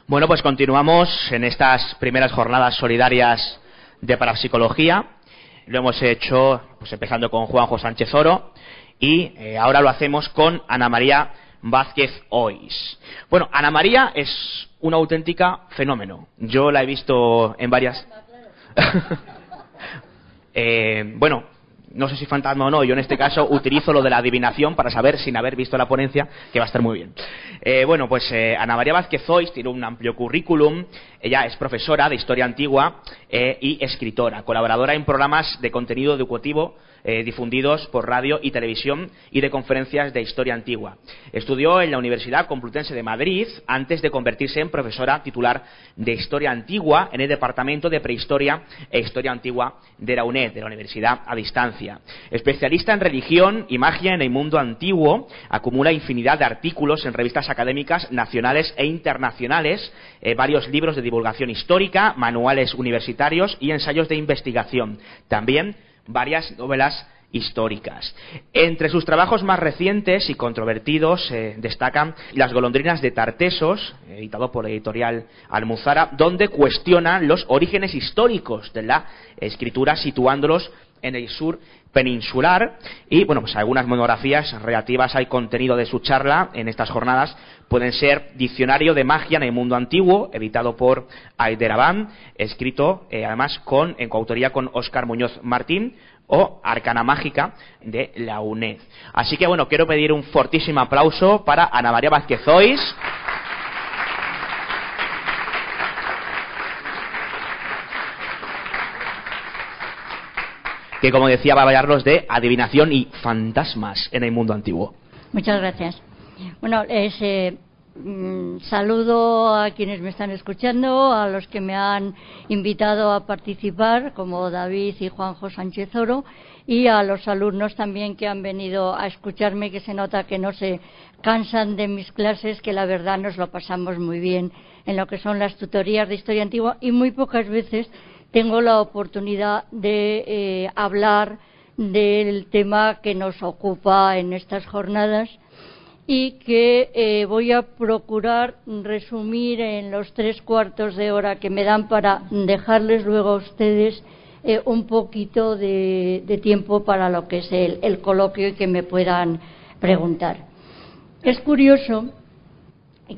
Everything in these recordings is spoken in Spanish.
Bueno, pues continuamos en estas primeras jornadas solidarias de parapsicología. Lo hemos hecho pues empezando con Juanjo Sánchez Oro y ahora lo hacemos con Ana María Vázquez Ois. Bueno, Ana María es una auténtica fenómeno. Yo la he visto en varias... bueno, no sé si fantasma o no, yo en este caso utilizo lo de la adivinación para saber sin haber visto la ponencia, que va a estar muy bien. Bueno, pues Ana María Vázquez Ois tiene un amplio currículum. Ella es profesora de Historia Antigua y escritora, colaboradora en programas de contenido educativo difundidos por radio y televisión y de conferencias de Historia Antigua. Estudió en la Universidad Complutense de Madrid antes de convertirse en profesora titular de Historia Antigua en el Departamento de Prehistoria e Historia Antigua de la UNED, de la Universidad a Distancia. Especialista en religión y magia en el mundo antiguo, acumula infinidad de artículos en revistas académicas nacionales e internacionales, varios libros de divulgación histórica, manuales universitarios y ensayos de investigación. También varias novelas históricas. Entre sus trabajos más recientes y controvertidos destacan Las golondrinas de Tartesos, editado por Editorial Almuzara, donde cuestiona los orígenes históricos de la escritura, situándolos en el sur peninsular, y bueno, pues algunas monografías relativas al contenido de su charla en estas jornadas pueden ser Diccionario de Magia en el Mundo Antiguo, editado por Alderabán, escrito además en coautoría con Óscar Muñoz Martín, o Arcana Mágica de la UNED. Así que bueno, quiero pedir un fortísimo aplauso para Ana María Vázquez Ois. Que, como decía, va a hablarnos de adivinación y fantasmas en el mundo antiguo. Muchas gracias. Bueno, saludo a quienes me están escuchando, a los que me han invitado a participar, como David y Juanjo Sánchez Oro, y a los alumnos también que han venido a escucharme, que se nota que no se cansan de mis clases, que la verdad nos lo pasamos muy bien en lo que son las tutorías de Historia Antigua, y muy pocas veces tengo la oportunidad de hablar del tema que nos ocupa en estas jornadas y que voy a procurar resumir en los 3/4 de hora que me dan para dejarles luego a ustedes un poquito de tiempo para lo que es el coloquio y que me puedan preguntar. Es curioso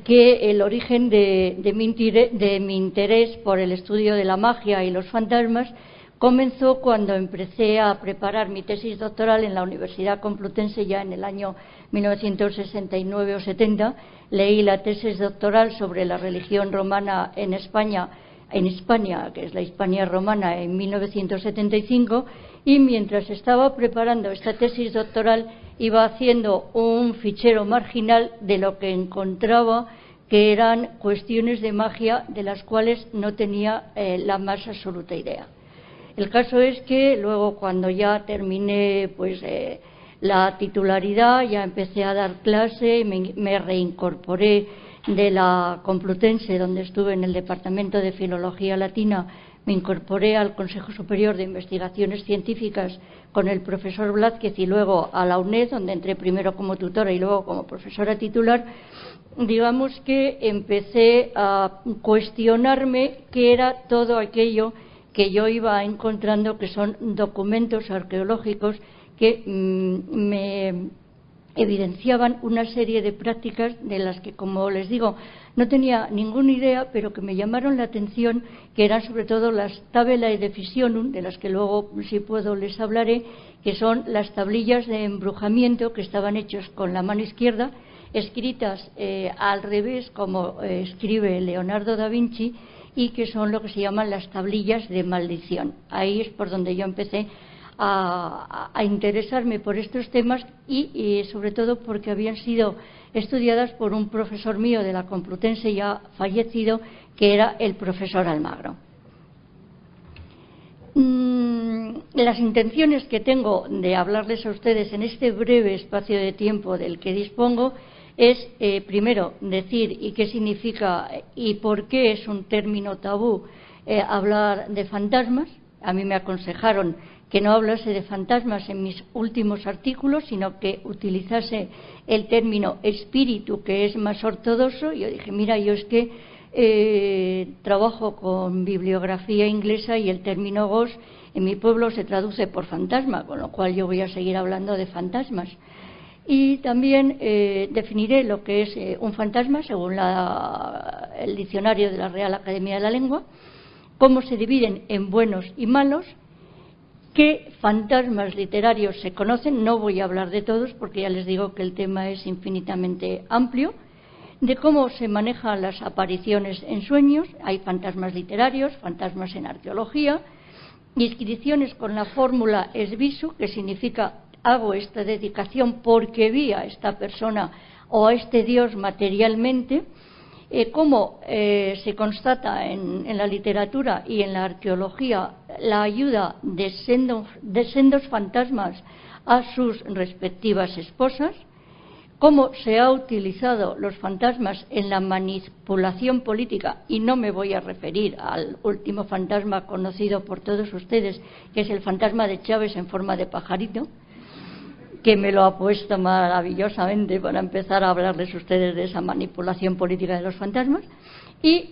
que el origen de mi interés por el estudio de la magia y los fantasmas comenzó cuando empecé a preparar mi tesis doctoral en la Universidad Complutense ya en el año 1969 o 70. Leí la tesis doctoral sobre la religión romana en España, que es la Hispania romana, en 1975, y mientras estaba preparando esta tesis doctoral iba haciendo un fichero marginal de lo que encontraba que eran cuestiones de magia de las cuales no tenía la más absoluta idea. El caso es que luego, cuando ya terminé la titularidad, ya empecé a dar clase, me reincorporé de la Complutense, donde estuve en el Departamento de Filología Latina. Me incorporé al Consejo Superior de Investigaciones Científicas con el profesor Blázquez y luego a la UNED, donde entré primero como tutora y luego como profesora titular. Digamos que empecé a cuestionarme qué era todo aquello que yo iba encontrando, que son documentos arqueológicos que me evidenciaban una serie de prácticas de las que, como les digo, no tenía ninguna idea, pero que me llamaron la atención, que eran sobre todo las tabelae de Fisionum, de las que luego, si puedo, les hablaré, que son las tablillas de embrujamiento que estaban hechos con la mano izquierda, escritas al revés, como escribe Leonardo da Vinci, y que son lo que se llaman las tablillas de maldición. Ahí es por donde yo empecé a interesarme por estos temas y sobre todo porque habían sido estudiadas por un profesor mío de la Complutense ya fallecido, que era el profesor Almagro. Las intenciones que tengo de hablarles a ustedes en este breve espacio de tiempo del que dispongo es, primero, decir y qué significa y por qué es un término tabú hablar de fantasmas. A mí me aconsejaron que no hablase de fantasmas en mis últimos artículos, sino que utilizase el término espíritu, que es más ortodoxo. Y yo dije, mira, yo es que trabajo con bibliografía inglesa y el término ghost en mi pueblo se traduce por fantasma, con lo cual yo voy a seguir hablando de fantasmas. Y también definiré lo que es un fantasma según el diccionario de la Real Academia de la Lengua, cómo se dividen en buenos y malos, qué fantasmas literarios se conocen. No voy a hablar de todos porque ya les digo que el tema es infinitamente amplio, de cómo se manejan las apariciones en sueños. Hay fantasmas literarios, fantasmas en arqueología, inscripciones con la fórmula es visu, que significa hago esta dedicación porque vi a esta persona o a este dios materialmente, cómo se constata en la literatura y en la arqueología la ayuda de sendos fantasmas a sus respectivas esposas, cómo se ha utilizado los fantasmas en la manipulación política, y no me voy a referir al último fantasma conocido por todos ustedes, que es el fantasma de Chávez en forma de pajarito, que me lo ha puesto maravillosamente para empezar a hablarles a ustedes de esa manipulación política de los fantasmas, y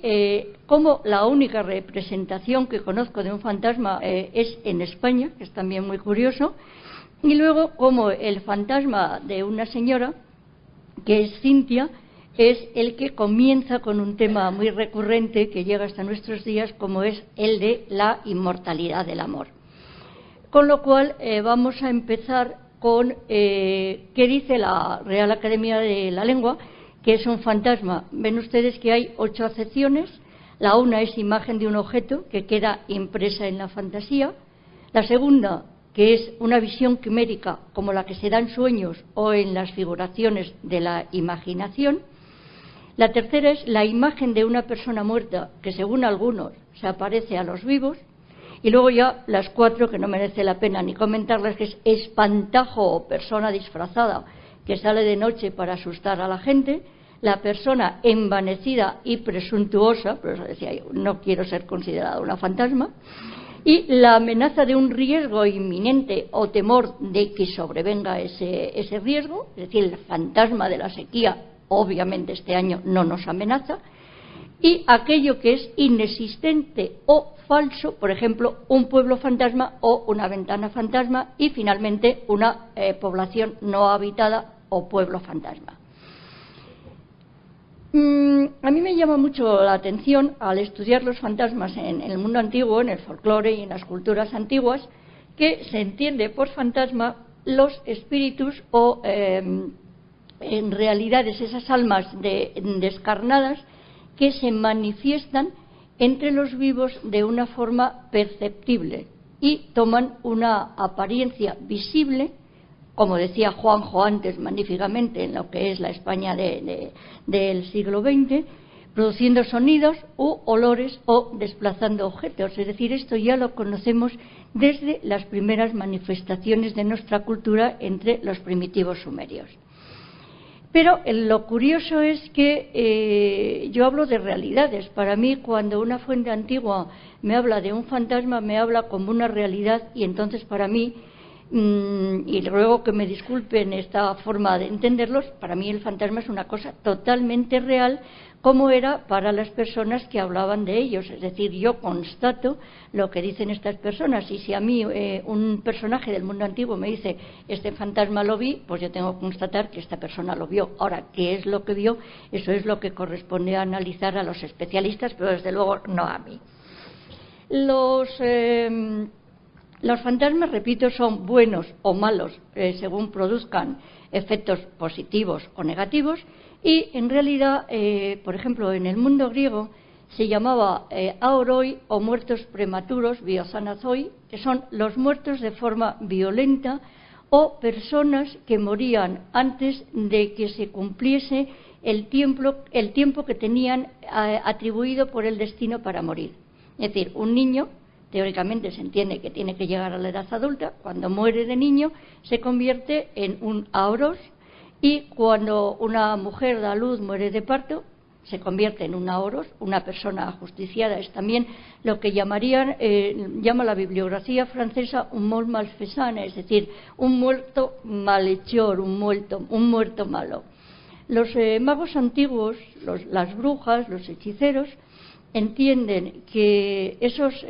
cómo la única representación que conozco de un fantasma es en España, que es también muy curioso, y luego cómo el fantasma de una señora, que es Cintia, es el que comienza con un tema muy recurrente que llega hasta nuestros días, como es el de la inmortalidad del amor. Con lo cual vamos a empezar con qué dice la Real Academia de la Lengua, que es un fantasma. Ven ustedes que hay 8 acepciones. La una es imagen de un objeto que queda impresa en la fantasía. La segunda, que es una visión quimérica como la que se da en sueños o en las figuraciones de la imaginación. La tercera es la imagen de una persona muerta, que según algunos se aparece a los vivos. Y luego ya las 4, que no merece la pena ni comentarlas, que es espantajo o persona disfrazada que sale de noche para asustar a la gente, la persona envanecida y presuntuosa, por eso decía yo, no quiero ser considerada una fantasma, y la amenaza de un riesgo inminente o temor de que sobrevenga ese riesgo, es decir, el fantasma de la sequía, obviamente este año no nos amenaza, y aquello que es inexistente o falso, por ejemplo, un pueblo fantasma o una ventana fantasma, y finalmente una población no habitada o pueblo fantasma. A mí me llama mucho la atención al estudiar los fantasmas en el mundo antiguo, en el folclore y en las culturas antiguas, que se entiende por fantasma los espíritus o en realidades esas almas descarnadas que se manifiestan entre los vivos de una forma perceptible y toman una apariencia visible, como decía Juanjo antes magníficamente en lo que es la España del siglo XX, produciendo sonidos u olores o desplazando objetos. Es decir, esto ya lo conocemos desde las primeras manifestaciones de nuestra cultura entre los primitivos sumerios. Pero lo curioso es que yo hablo de realidades. Para mí, cuando una fuente antigua me habla de un fantasma, me habla como una realidad, y entonces para mí, y luego que me disculpen esta forma de entenderlos, para mí el fantasma es una cosa totalmente real, como era para las personas que hablaban de ellos. Es decir, yo constato lo que dicen estas personas, y si a mí un personaje del mundo antiguo me dice este fantasma lo vi, pues yo tengo que constatar que esta persona lo vio. Ahora, ¿qué es lo que vio? Eso es lo que corresponde a analizar a los especialistas, pero desde luego no a mí. Los fantasmas, repito, son buenos o malos según produzcan efectos positivos o negativos, y en realidad, por ejemplo, en el mundo griego se llamaba aoroi o muertos prematuros, biozanazoi, que son los muertos de forma violenta o personas que morían antes de que se cumpliese el tiempo que tenían atribuido por el destino para morir. Es decir, un niño, teóricamente se entiende que tiene que llegar a la edad adulta. Cuando muere de niño se convierte en un aoros, y cuando una mujer da luz, muere de parto, se convierte en un aoros. Una persona ajusticiada es también lo que llama la bibliografía francesa un mort malfaisant, es decir, un muerto malhechor, un muerto malo. Los magos antiguos, las brujas, los hechiceros, entienden que esos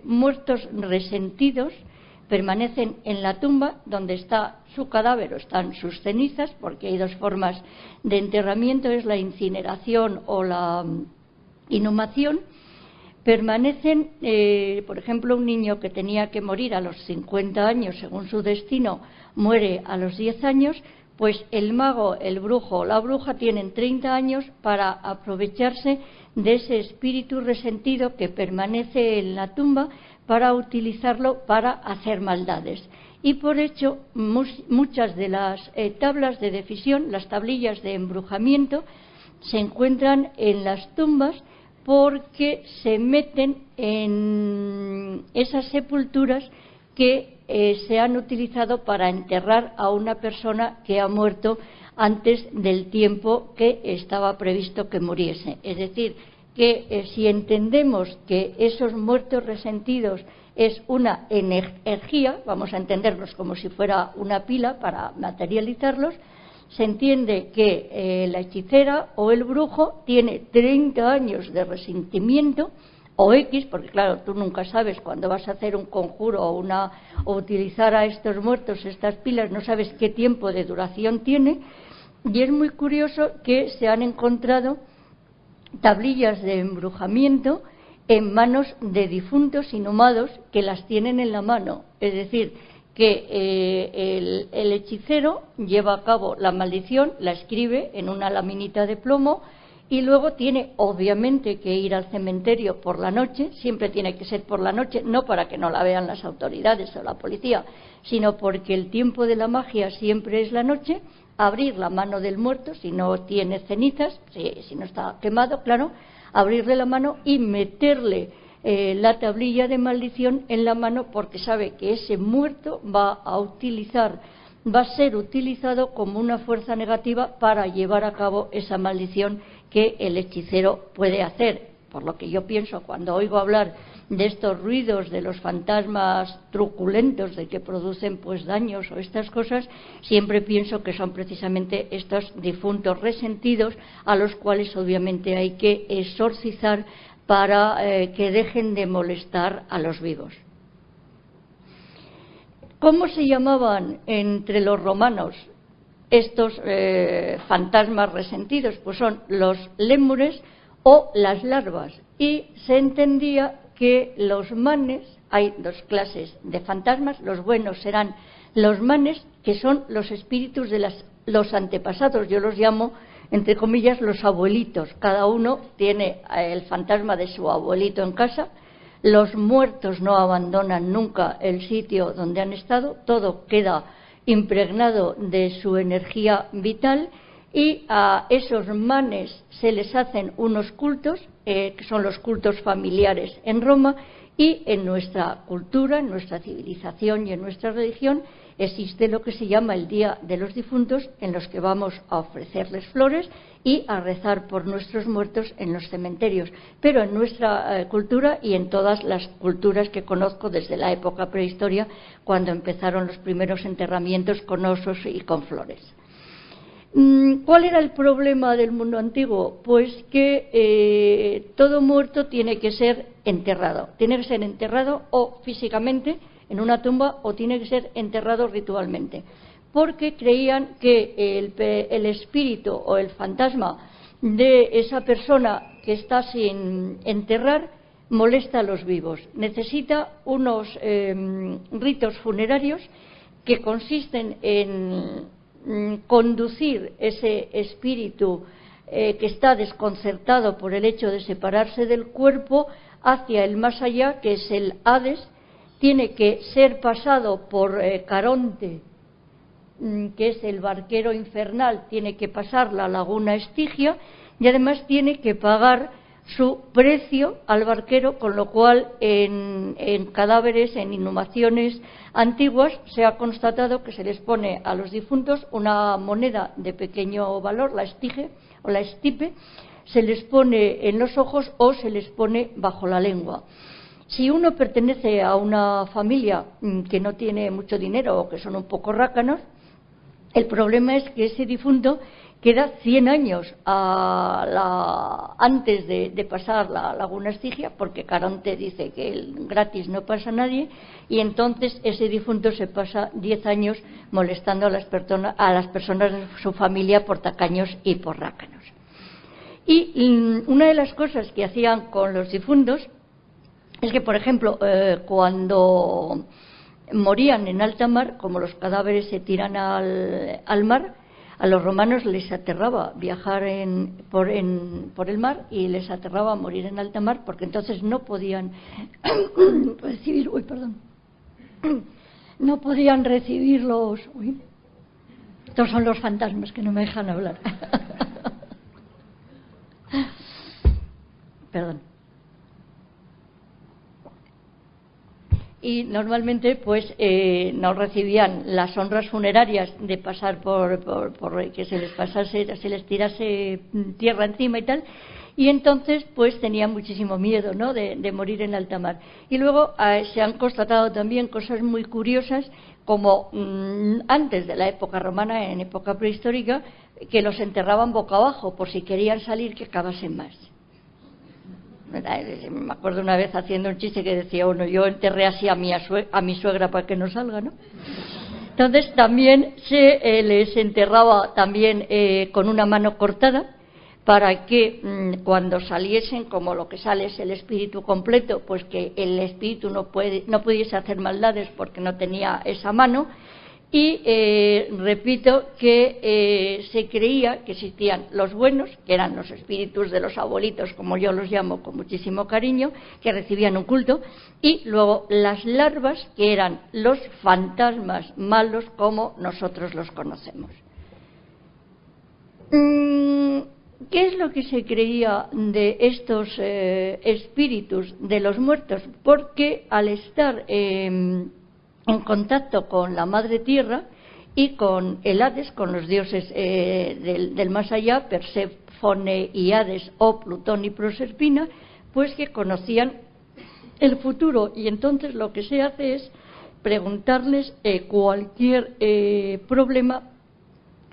muertos resentidos permanecen en la tumba donde está su cadáver o están sus cenizas, porque hay dos formas de enterramiento, es la incineración o la inhumación. Permanecen, por ejemplo, un niño que tenía que morir a los 50 años según su destino, muere a los 10 años, pues el mago, el brujo o la bruja tienen 30 años para aprovecharse de ese espíritu resentido que permanece en la tumba para utilizarlo para hacer maldades. Y por hecho, muchas de las tablas de decisión, las tablillas de embrujamiento, se encuentran en las tumbas porque se meten en esas sepulturas que se han utilizado para enterrar a una persona que ha muerto antes del tiempo que estaba previsto que muriese. Es decir, que si entendemos que esos muertos resentidos es una energía, vamos a entenderlos como si fuera una pila para materializarlos, se entiende que la hechicera o el brujo tiene 30 años de resentimiento o X, porque claro, tú nunca sabes cuando vas a hacer un conjuro o utilizar a estos muertos, estas pilas, no sabes qué tiempo de duración tiene, y es muy curioso que se han encontrado tablillas de embrujamiento en manos de difuntos inhumados que las tienen en la mano, es decir, que el hechicero lleva a cabo la maldición, la escribe en una laminita de plomo y luego tiene obviamente que ir al cementerio por la noche, siempre tiene que ser por la noche, no para que no la vean las autoridades o la policía, sino porque el tiempo de la magia siempre es la noche, abrir la mano del muerto, si no tiene cenizas, si no está quemado, claro, abrirle la mano y meterle la tablilla de maldición en la mano, porque sabe que ese muerto va a ser utilizado como una fuerza negativa para llevar a cabo esa maldición que el hechicero puede hacer. Por lo que yo pienso cuando oigo hablar de estos ruidos de los fantasmas truculentos de que producen pues daños o estas cosas, siempre pienso que son precisamente estos difuntos resentidos a los cuales obviamente hay que exorcizar para que dejen de molestar a los vivos. ¿Cómo se llamaban entre los romanos estos fantasmas resentidos? Pues son los lémures o las larvas, y se entendía que los manes, hay dos clases de fantasmas, los buenos serán los manes, que son los espíritus de los antepasados, yo los llamo entre comillas los abuelitos, cada uno tiene el fantasma de su abuelito en casa. Los muertos no abandonan nunca el sitio donde han estado, todo queda impregnado de su energía vital, y a esos manes se les hacen unos cultos, que son los cultos familiares en Roma, y en nuestra cultura, en nuestra civilización y en nuestra religión existe lo que se llama el Día de los Difuntos, en los que vamos a ofrecerles flores y a rezar por nuestros muertos en los cementerios. Pero en nuestra cultura y en todas las culturas que conozco desde la época prehistoria, cuando empezaron los primeros enterramientos con osos y con flores. ¿Cuál era el problema del mundo antiguo? Pues que todo muerto tiene que ser enterrado. Tiene que ser enterrado o físicamente en una tumba o tiene que ser enterrado ritualmente, porque creían que el espíritu o el fantasma de esa persona que está sin enterrar molesta a los vivos. Necesita unos ritos funerarios que consisten en conducir ese espíritu que está desconcertado por el hecho de separarse del cuerpo hacia el más allá, que es el Hades. Tiene que ser pasado por Caronte, que es el barquero infernal, tiene que pasar la laguna Estigia y además tiene que pagar su precio al barquero, con lo cual en cadáveres, en inhumaciones antiguas, se ha constatado que se les pone a los difuntos una moneda de pequeño valor, la estige o la estipe, se les pone en los ojos o se les pone bajo la lengua. Si uno pertenece a una familia que no tiene mucho dinero o que son un poco rácanos, el problema es que ese difunto queda 100 años antes de pasar la laguna Estigia, porque Caronte dice que gratis no pasa nadie, y entonces ese difunto se pasa 10 años molestando a las personas de su familia por tacaños y por rácanos. Y una de las cosas que hacían con los difuntos es que, por ejemplo, cuando morían en alta mar, como los cadáveres se tiran al mar, a los romanos les aterraba viajar por el mar y les aterraba morir en alta mar, porque entonces no podían recibir, no podían recibir los... estos son los fantasmas que no me dejan hablar. Perdón. Y normalmente pues no recibían las honras funerarias de pasar por que se les tirase tierra encima y tal, y entonces pues tenían muchísimo miedo, ¿no?, de morir en alta mar. Y luego se han constatado también cosas muy curiosas, como antes de la época romana, en época prehistórica, que los enterraban boca abajo por si querían salir, que cavasen más. Me acuerdo una vez haciendo un chiste que decía uno: yo enterré así a mi suegra para que no salga, ¿no? Entonces también se les enterraba también con una mano cortada, para que cuando saliesen, como lo que sale es el espíritu completo, pues que el espíritu no pudiese hacer maldades porque no tenía esa mano. Y repito que se creía que existían los buenos, que eran los espíritus de los abuelitos, como yo los llamo con muchísimo cariño, que recibían un culto, y luego las larvas, que eran los fantasmas malos como nosotros los conocemos. ¿Qué es lo que se creía de estos espíritus de los muertos? Porque al estar en contacto con la madre tierra y con el Hades, con los dioses del más allá, Perséfone y Hades, o Plutón y Proserpina, pues que conocían el futuro, y entonces lo que se hace es preguntarles cualquier problema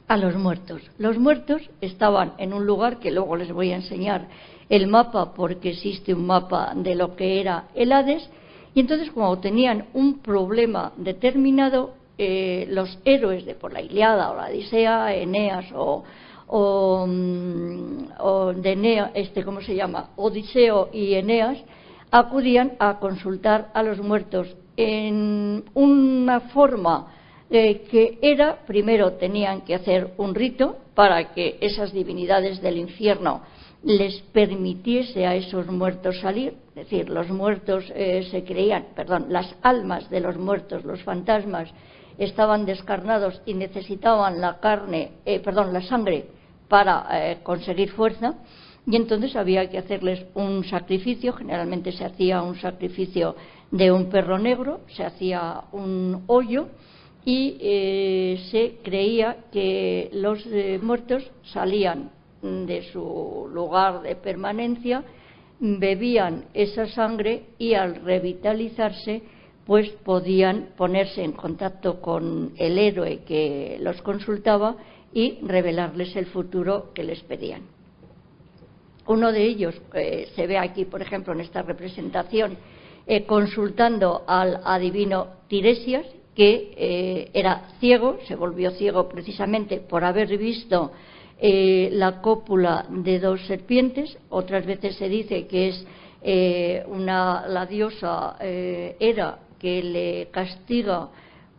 a los muertos. Los muertos estaban en un lugar que luego les voy a enseñar el mapa, porque existe un mapa de lo que era el Hades. Y entonces, cuando tenían un problema determinado, los héroes de por la Ilíada o la Odisea, Eneas Odiseo y Eneas, acudían a consultar a los muertos en una forma que era: primero tenían que hacer un rito para que esas divinidades del infierno les permitiese a esos muertos salir. Es decir, los muertos las almas de los muertos, los fantasmas, estaban descarnados y necesitaban la sangre para conseguir fuerza, y entonces había que hacerles un sacrificio. Generalmente se hacía un sacrificio de un perro negro, se hacía un hoyo, y se creía que los muertos salían de su lugar de permanencia, bebían esa sangre y al revitalizarse pues podían ponerse en contacto con el héroe que los consultaba y revelarles el futuro que les pedían. Uno de ellos se ve aquí, por ejemplo, en esta representación, consultando al adivino Tiresias, que era ciego. Se volvió ciego precisamente por haber visto la cópula de dos serpientes. Otras veces se dice que es la diosa Hera, que le castiga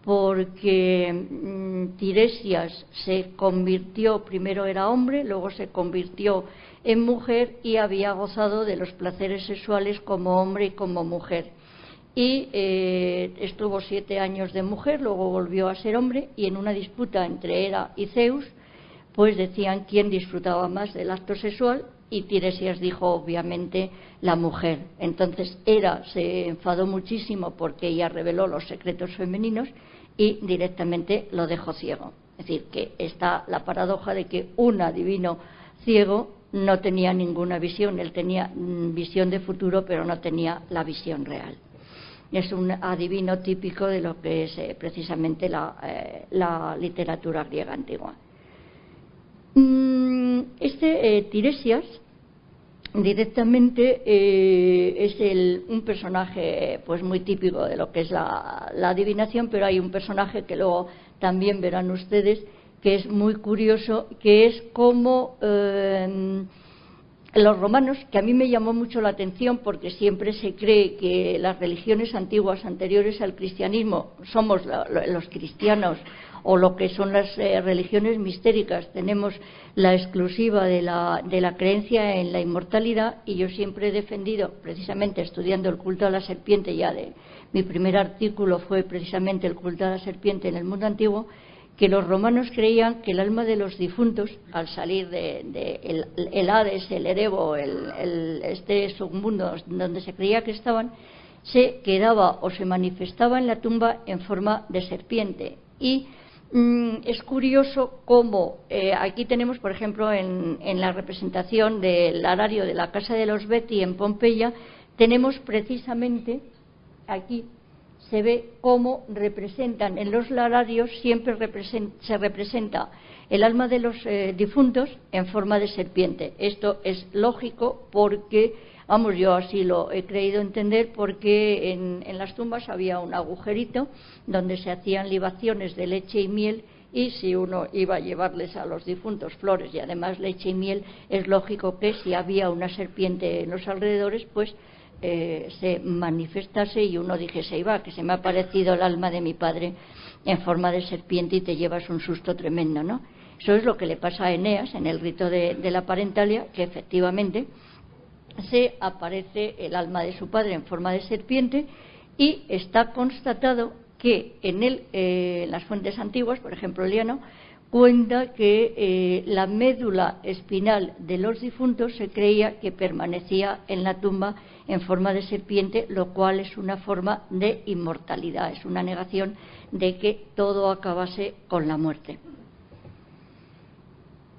porque Tiresias se convirtió, primero era hombre, luego se convirtió en mujer, y había gozado de los placeres sexuales como hombre y como mujer. Y estuvo 7 años de mujer, luego volvió a ser hombre, y en una disputa entre Hera y Zeus, pues decían quién disfrutaba más del acto sexual, y Tiresias dijo obviamente la mujer. Entonces Hera se enfadó muchísimo porque ella reveló los secretos femeninos y directamente lo dejó ciego. Es decir, que está la paradoja de que un adivino ciego no tenía ninguna visión. Él tenía visión de futuro, pero no tenía la visión real. Es un adivino típico de lo que es precisamente la literatura griega antigua. Tiresias directamente es un personaje pues muy típico de lo que es la adivinación, pero hay un personaje que luego también verán ustedes que es muy curioso, que es como los romanos, que a mí me llamó mucho la atención porque siempre se cree que las religiones antiguas anteriores al cristianismo somos los cristianos, o lo que son las religiones mistéricas, tenemos la exclusiva de la creencia en la inmortalidad, y yo siempre he defendido, precisamente estudiando el culto a la serpiente, mi primer artículo fue precisamente el culto a la serpiente en el mundo antiguo, que los romanos creían que el alma de los difuntos, al salir el Hades, el Erebo, este submundo donde se creía que estaban, se quedaba o se manifestaba en la tumba en forma de serpiente. Y es curioso cómo aquí tenemos, por ejemplo, en la representación del arario de la casa de los Beti en Pompeya, tenemos precisamente aquí se ve cómo representan en los lararios, siempre se representa el alma de los difuntos en forma de serpiente. Esto es lógico porque, yo así lo he creído entender, porque en las tumbas había un agujerito donde se hacían libaciones de leche y miel, y si uno iba a llevarles a los difuntos flores y además leche y miel, es lógico que si había una serpiente en los alrededores, pues se manifestase y uno dijese, que se me ha aparecido el alma de mi padre en forma de serpiente, y te llevas un susto tremendo, ¿no? Eso es lo que le pasa a Eneas en el rito de la parentalia, que efectivamente se aparece el alma de su padre en forma de serpiente, y está constatado que en las fuentes antiguas, por ejemplo Liano cuenta que la médula espinal de los difuntos se creía que permanecía en la tumba en forma de serpiente, lo cual es una forma de inmortalidad, es una negación de que todo acabase con la muerte.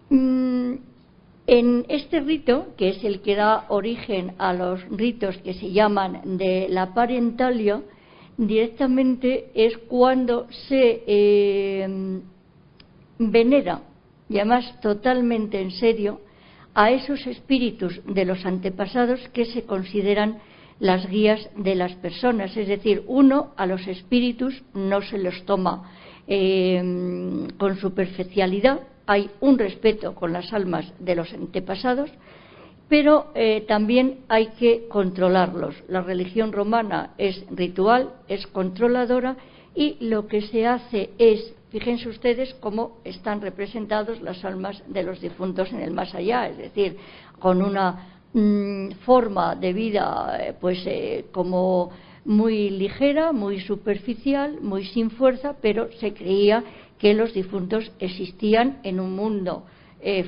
En este rito, que es el que da origen a los ritos que se llaman de la parentalia, directamente es cuando se venera, y además totalmente en serio, a esos espíritus de los antepasados que se consideran las guías de las personas. Es decir, uno a los espíritus no se los toma con superficialidad, hay un respeto con las almas de los antepasados, pero también hay que controlarlos. La religión romana es ritual, es controladora, y lo que se hace es, fíjense ustedes cómo están representados las almas de los difuntos en el más allá, es decir, con una forma de vida como muy ligera, muy superficial, muy sin fuerza, pero se creía que los difuntos existían en un mundo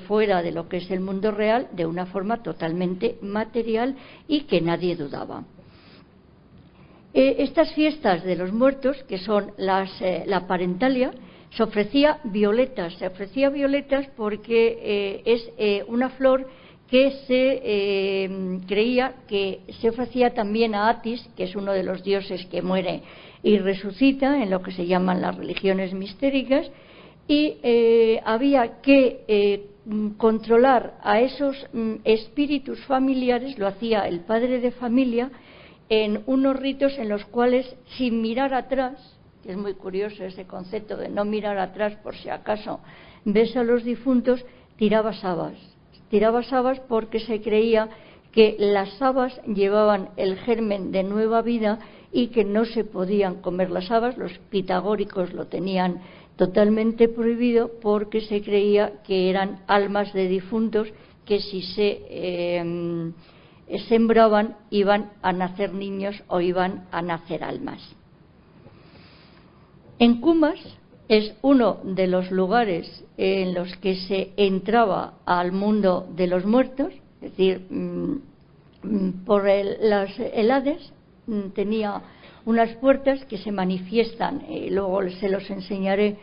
fuera de lo que es el mundo real, de una forma totalmente material, y que nadie dudaba. Estas fiestas de los muertos, que son la parentalia, se ofrecía violetas porque es una flor que se creía que se ofrecía también a Atis, que es uno de los dioses que muere y resucita en lo que se llaman las religiones mistéricas, y había que controlar a esos espíritus familiares, lo hacía el padre de familia, en unos ritos en los cuales, sin mirar atrás, que es muy curioso ese concepto de no mirar atrás por si acaso ves a los difuntos, tiraba sabas porque se creía que las sabas llevaban el germen de nueva vida y que no se podían comer las habas. Los pitagóricos lo tenían totalmente prohibido porque se creía que eran almas de difuntos que si se sembraban iban a nacer niños o iban a nacer almas. En Cumas es uno de los lugares en los que se entraba al mundo de los muertos, es decir, por el Hades tenía unas puertas que se manifiestan, luego se los enseñaré.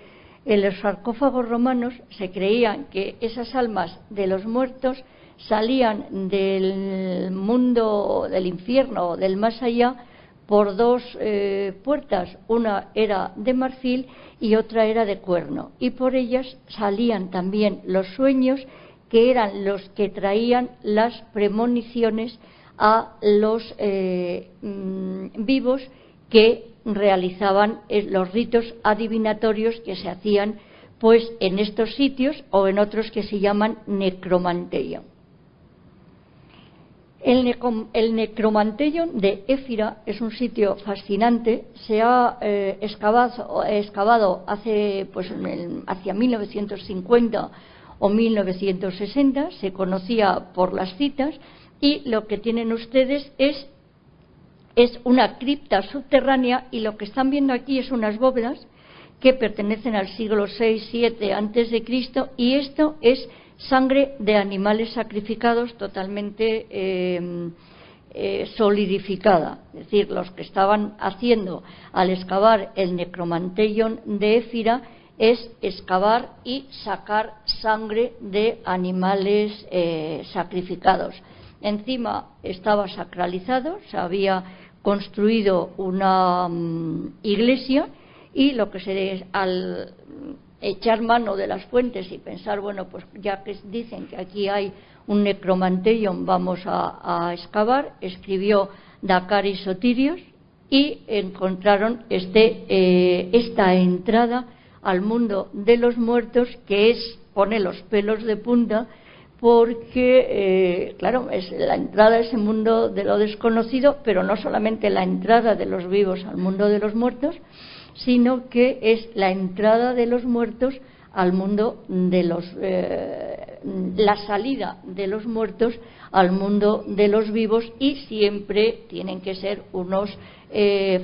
En los sarcófagos romanos se creían que esas almas de los muertos salían del mundo del infierno o del más allá por dos puertas, una era de marfil y otra era de cuerno, y por ellas salían también los sueños que eran los que traían las premoniciones a los vivos que realizaban los ritos adivinatorios que se hacían pues en estos sitios o en otros que se llaman necromanteion. El necromanteion de Éfira es un sitio fascinante. Se ha excavado hace pues hacia 1950 o 1960, se conocía por las citas, y lo que tienen ustedes es una cripta subterránea, y lo que están viendo aquí es unas bóvedas que pertenecen al siglo VI-VII antes de Cristo, y esto es sangre de animales sacrificados totalmente solidificada. Es decir, los que estaban haciendo al excavar el necromanteion de Éfira es excavar y sacar sangre de animales sacrificados. Encima estaba sacralizado, se había construido una iglesia, y lo que se al echar mano de las fuentes y pensar, bueno, pues ya que dicen que aquí hay un necromanteion, vamos a excavar, escribió Dakaris Sotirios y encontraron esta entrada al mundo de los muertos, que pone los pelos de punta, porque, claro, la entrada a ese mundo de lo desconocido, pero no solamente la entrada de los vivos al mundo de los muertos, sino que es la entrada de los muertos al mundo de la salida de los muertos al mundo de los vivos, y siempre tienen que ser unos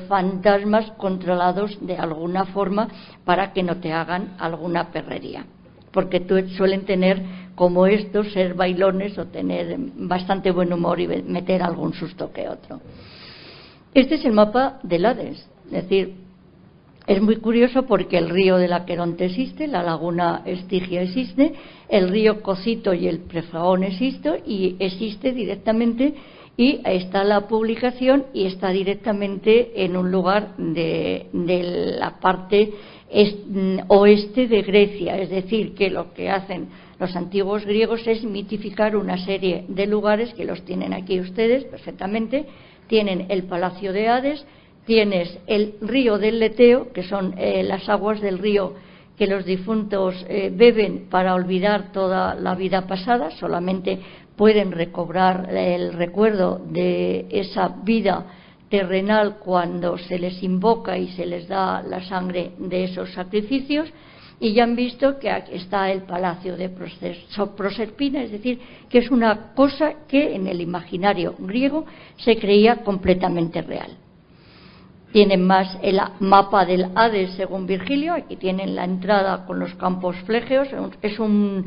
fantasmas controlados de alguna forma para que no te hagan alguna perrería, porque suelen tener, como estos, ser bailones o tener bastante buen humor y meter algún susto que otro. Este es el mapa del Hades, es decir, es muy curioso porque el río del Aqueronte existe, la laguna Estigia existe, el río Cocito y el Prefagón existe directamente, y está la publicación y está directamente en un lugar de la parte oeste de Grecia. Es decir, que lo que hacen los antiguos griegos es mitificar una serie de lugares que los tienen aquí ustedes perfectamente. Tienen el Palacio de Hades, tienes el río del Leteo, que son las aguas del río que los difuntos beben para olvidar toda la vida pasada, solamente pueden recobrar el recuerdo de esa vida terrenal cuando se les invoca y se les da la sangre de esos sacrificios. Y ya han visto que aquí está el palacio de Proserpina, es decir, que es una cosa que en el imaginario griego se creía completamente real. Tienen más el mapa del Hades según Virgilio. Aquí tienen la entrada con los campos flégeos, es un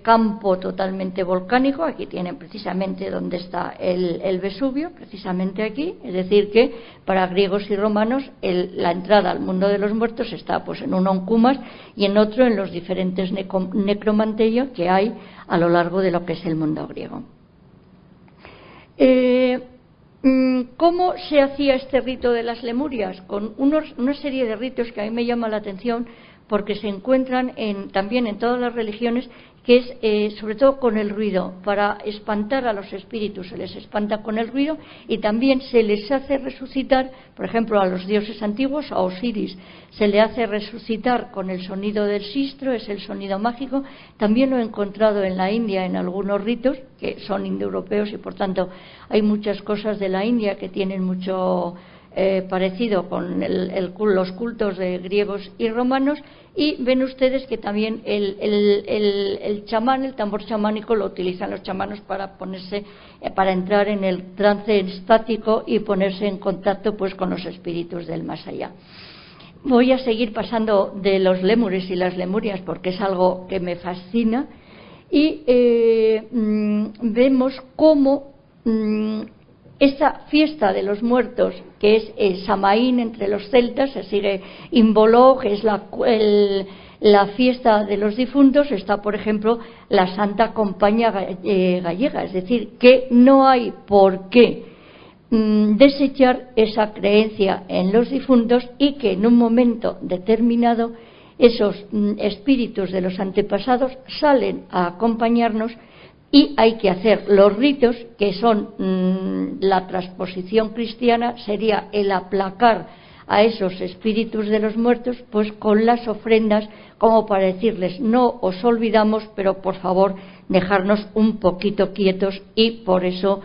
campo totalmente volcánico. Aquí tienen precisamente donde está el Vesubio, precisamente aquí. Es decir, que para griegos y romanos la entrada al mundo de los muertos está pues en un oncumas y en otro en los diferentes necromanteion que hay a lo largo de lo que es el mundo griego. ¿Cómo se hacía este rito de las Lemurias? Con una serie de ritos que a mí me llama la atención, porque se encuentran también en todas las religiones, que es sobre todo con el ruido. Para espantar a los espíritus se les espanta con el ruido, y también se les hace resucitar, por ejemplo, a los dioses antiguos, a Osiris, se le hace resucitar con el sonido del sistro, es el sonido mágico. También lo he encontrado en la India en algunos ritos que son indoeuropeos, y por tanto hay muchas cosas de la India que tienen mucho parecido con los cultos de griegos y romanos. Y ven ustedes que también el chamán, el tambor chamánico, lo utilizan los chamanos para entrar en el trance estático y ponerse en contacto pues con los espíritus del más allá. Voy a seguir pasando de los lémures y las lemurias porque es algo que me fascina, y vemos cómo esta fiesta de los muertos, que es el Samaín entre los celtas, se sigue Imboló, que es la fiesta de los difuntos. Está, por ejemplo, la Santa Compañía gallega, es decir, que no hay por qué desechar esa creencia en los difuntos, y que en un momento determinado esos espíritus de los antepasados salen a acompañarnos y hay que hacer los ritos que son la transposición cristiana, sería el aplacar a esos espíritus de los muertos, pues con las ofrendas, como para decirles no os olvidamos, pero por favor dejarnos un poquito quietos, y por eso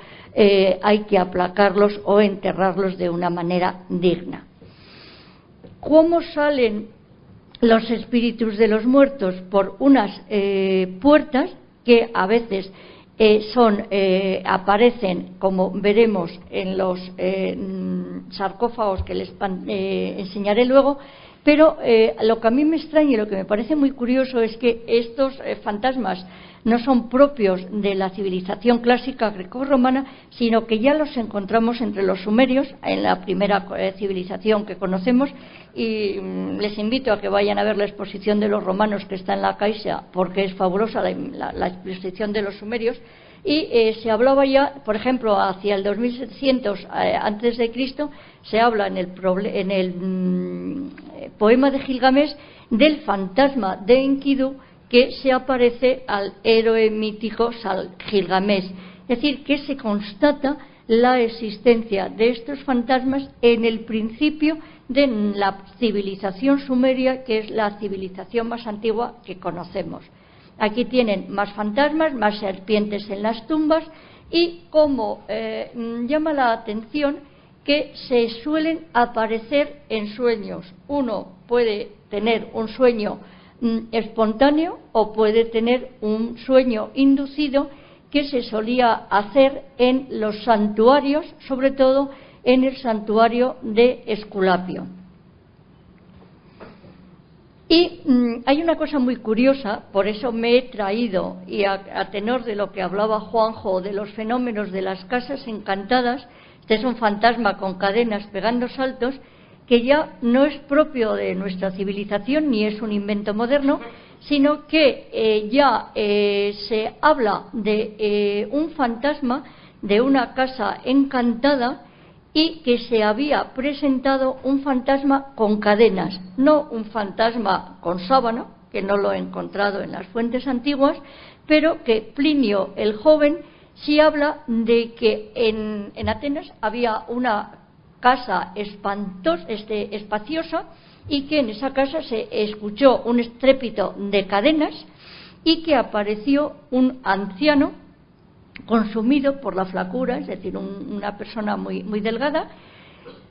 hay que aplacarlos o enterrarlos de una manera digna. ¿Cómo salen los espíritus de los muertos? Por unas puertas que a veces aparecen, como veremos en los sarcófagos que les enseñaré luego, pero lo que a mí me extraña y lo que me parece muy curioso es que estos fantasmas no son propios de la civilización clásica grecorromana, sino que ya los encontramos entre los sumerios, en la primera civilización que conocemos, y les invito a que vayan a ver la exposición de los romanos que está en la Caixa, porque es fabulosa la exposición de los sumerios, y se hablaba ya, por ejemplo, hacia el 2700 antes de Cristo, se habla en el poema de Gilgamesh del fantasma de Enkidu que se aparece al héroe mítico Gilgamesh. Es decir, que se constata la existencia de estos fantasmas en el principio de la civilización sumeria, que es la civilización más antigua que conocemos. Aquí tienen más fantasmas, más serpientes en las tumbas, y como llama la atención que se suelen aparecer en sueños. Uno puede tener un sueño espontáneo o puede tener un sueño inducido, que se solía hacer en los santuarios, sobre todo en el santuario de Esculapio. Y hay una cosa muy curiosa, por eso me he traído, y a tenor de lo que hablaba Juanjo de los fenómenos de las casas encantadas, este es un fantasma con cadenas pegando saltos, que ya no es propio de nuestra civilización ni es un invento moderno, sino que ya se habla de un fantasma de una casa encantada, y que se había presentado un fantasma con cadenas, no un fantasma con sábana, que no lo he encontrado en las fuentes antiguas, pero que Plinio el Joven sí habla de que en Atenas había una casa espaciosa, y que en esa casa se escuchó un estrépito de cadenas y que apareció un anciano consumido por la flacura, es decir, una persona muy, muy delgada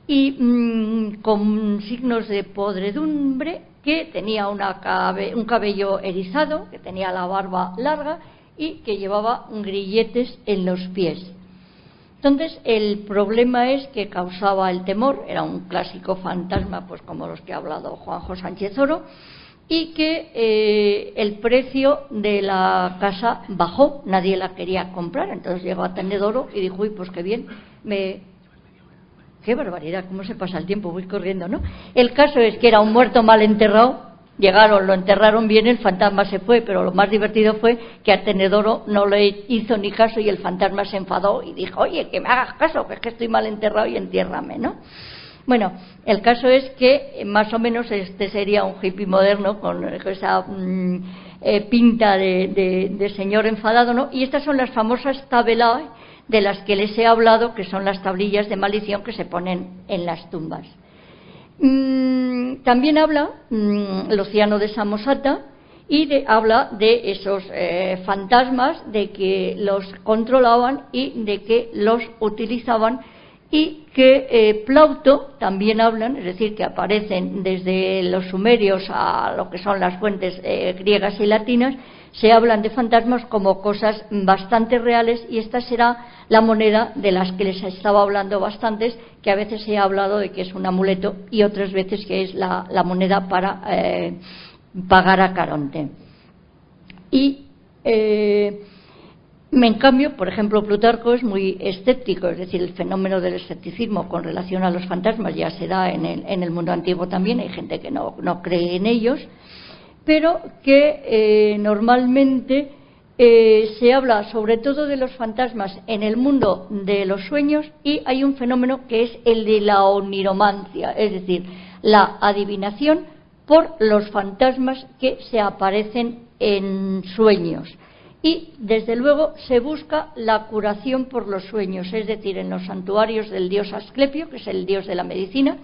y con signos de podredumbre, que tenía un cabello erizado, que tenía la barba larga y que llevaba grilletes en los pies. Entonces, el problema es que causaba el temor, era un clásico fantasma, pues como los que ha hablado Juanjo Sánchez Oro, y que el precio de la casa bajó, nadie la quería comprar. Entonces llegó a Tenedoro y dijo: uy, pues qué bien, qué barbaridad, cómo se pasa el tiempo, voy corriendo, ¿no? El caso es que era un muerto mal enterrado, llegaron, lo enterraron bien, el fantasma se fue, pero lo más divertido fue que a Tenedoro no le hizo ni caso, y el fantasma se enfadó y dijo: oye, que me hagas caso, que es que estoy mal enterrado y entiérrame, ¿no? Bueno, el caso es que más o menos este sería un hippie moderno con esa pinta de señor enfadado, ¿no? Y estas son las famosas tabelae de las que les he hablado, que son las tablillas de maldición que se ponen en las tumbas. También habla Luciano de Samosata y habla de esos fantasmas, de que los controlaban y de que los utilizaban, y que Plauto también hablan, es decir, que aparecen desde los sumerios a lo que son las fuentes griegas y latinas, se hablan de fantasmas como cosas bastante reales, y esta será la moneda de las que les estaba hablando bastantes, que a veces se ha hablado de que es un amuleto y otras veces que es la moneda para pagar a Caronte. Y en cambio, por ejemplo, Plutarco es muy escéptico, es decir, el fenómeno del escepticismo con relación a los fantasmas ya se da en el mundo antiguo también, hay gente que no cree en ellos, pero que normalmente se habla sobre todo de los fantasmas en el mundo de los sueños, y hay un fenómeno que es el de la oniromancia, es decir, la adivinación por los fantasmas que se aparecen en sueños. Y, desde luego, se busca la curación por los sueños, es decir, en los santuarios del dios Asclepio, que es el dios de la medicina,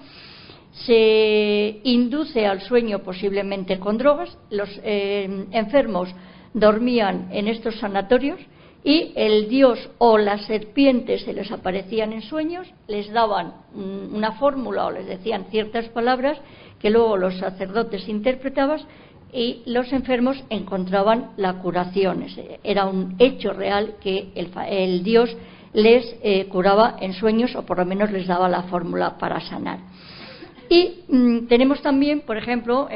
se induce al sueño posiblemente con drogas. Los enfermos dormían en estos sanatorios y el dios o las serpientes se les aparecían en sueños, les daban una fórmula o les decían ciertas palabras que luego los sacerdotes interpretaban y los enfermos encontraban la curación. Era un hecho real que el dios les curaba en sueños, o por lo menos les daba la fórmula para sanar. Y tenemos también, por ejemplo,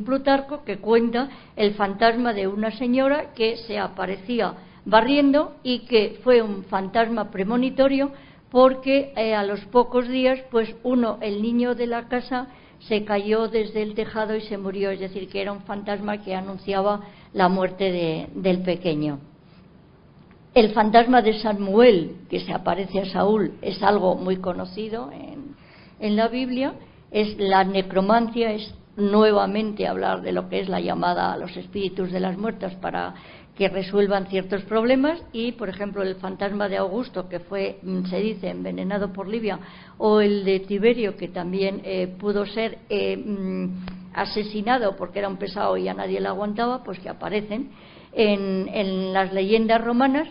Plutarco, que cuenta el fantasma de una señora que se aparecía barriendo y que fue un fantasma premonitorio porque a los pocos días, pues el niño de la casa se cayó desde el tejado y se murió, es decir, que era un fantasma que anunciaba la muerte del pequeño. El fantasma de Samuel, que se aparece a Saúl, es algo muy conocido en la Biblia. Es la necromancia, es nuevamente hablar de lo que es la llamada a los espíritus de las muertas para que resuelvan ciertos problemas. Y, por ejemplo, el fantasma de Augusto, que fue, se dice, envenenado por Livia, o el de Tiberio, que también pudo ser asesinado porque era un pesado y a nadie le aguantaba, pues que aparecen en las leyendas romanas.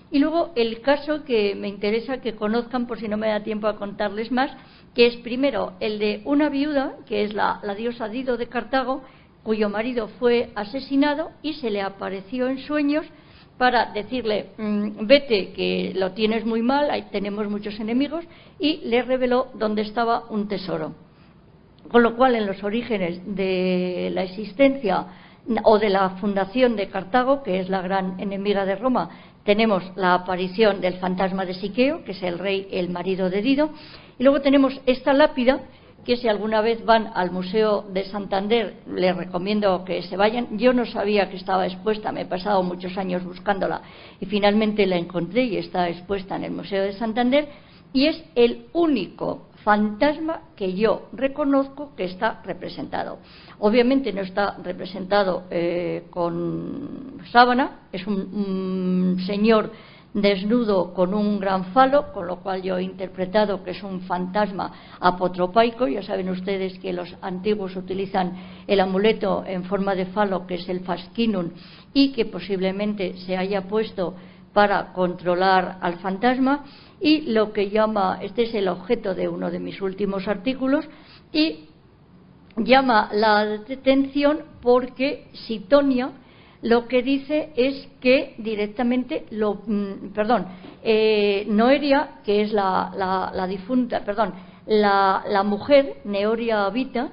Y luego el caso que me interesa que conozcan, por si no me da tiempo a contarles más, que es primero el de una viuda, que es la diosa Dido de Cartago, cuyo marido fue asesinado y se le apareció en sueños para decirle, vete que lo tienes muy mal, ahí tenemos muchos enemigos, y le reveló dónde estaba un tesoro. Con lo cual, en los orígenes de la existencia o de la fundación de Cartago, que es la gran enemiga de Roma, tenemos la aparición del fantasma de Siqueo, que es el rey, el marido de Dido, y luego tenemos esta lápida, que si alguna vez van al Museo de Santander, les recomiendo que se vayan. Yo no sabía que estaba expuesta, me he pasado muchos años buscándola y finalmente la encontré y está expuesta en el Museo de Santander, y es el único fantasma que yo reconozco que está representado. Obviamente no está representado con sábana, es un señor desnudo con un gran falo, con lo cual yo he interpretado que es un fantasma apotropaico. Ya saben ustedes que los antiguos utilizan el amuleto en forma de falo, que es el fascinum, y que posiblemente se haya puesto para controlar al fantasma. Y lo que llama, este es el objeto de uno de mis últimos artículos, y llama la atención porque Sitonia lo que dice es que directamente Noeria, que es la difunta, la mujer, Neoria Vita,